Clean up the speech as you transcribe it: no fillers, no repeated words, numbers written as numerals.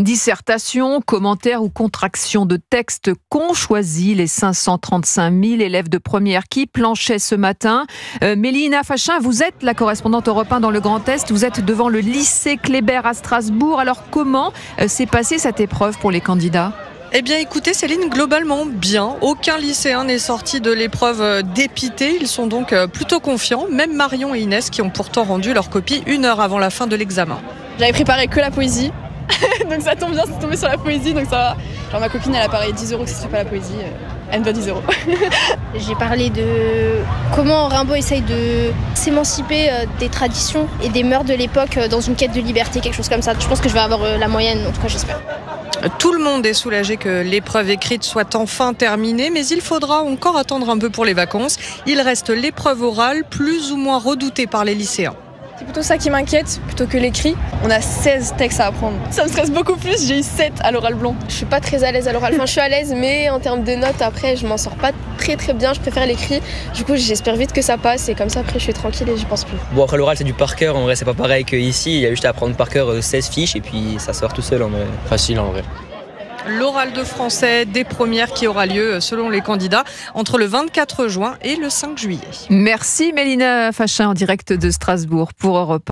Dissertation, commentaires ou contraction de texte qu'ont choisi les 535 000 élèves de première qui planchaient ce matin. Mélina Fachin, vous êtes la correspondante Europe 1 dans le Grand Est. Vous êtes devant le lycée Kléber à Strasbourg. Alors comment s'est passée cette épreuve pour les candidats ? Eh bien écoutez Céline, globalement bien. Aucun lycéen n'est sorti de l'épreuve dépité. Ils sont donc plutôt confiants. Même Marion et Inès qui ont pourtant rendu leur copie 1 heure avant la fin de l'examen. J'avais préparé que la poésie. Donc ça tombe bien, c'est tombé sur la poésie, donc ça va. Genre ma copine elle a parié 10 € que si tu fais pas la poésie, elle me doit 10 €. J'ai parlé de comment Rimbaud essaye de s'émanciper des traditions et des mœurs de l'époque dans une quête de liberté, quelque chose comme ça. Je pense que je vais avoir la moyenne, en tout cas j'espère. Tout le monde est soulagé que l'épreuve écrite soit enfin terminée, mais il faudra encore attendre un peu pour les vacances. Il reste l'épreuve orale, plus ou moins redoutée par les lycéens. C'est plutôt ça qui m'inquiète, plutôt que l'écrit. On a 16 textes à apprendre. Ça me stresse beaucoup plus, j'ai eu 7 à l'oral blanc. Je suis pas très à l'aise à l'oral. Enfin, je suis à l'aise, mais en termes de notes, après, je m'en sors pas très bien. Je préfère l'écrit. Du coup, j'espère vite que ça passe et comme ça, après, je suis tranquille et j'y pense plus. Bon, après, l'oral, c'est du par cœur. En vrai, c'est pas pareil qu'ici. Il y a juste à apprendre par cœur 16 fiches et puis ça sort tout seul en vrai. Facile en vrai. L'oral de français des premières qui aura lieu, selon les candidats, entre le 24 juin et le 5 juillet. Merci Mélina Fachin en direct de Strasbourg pour Europe 1.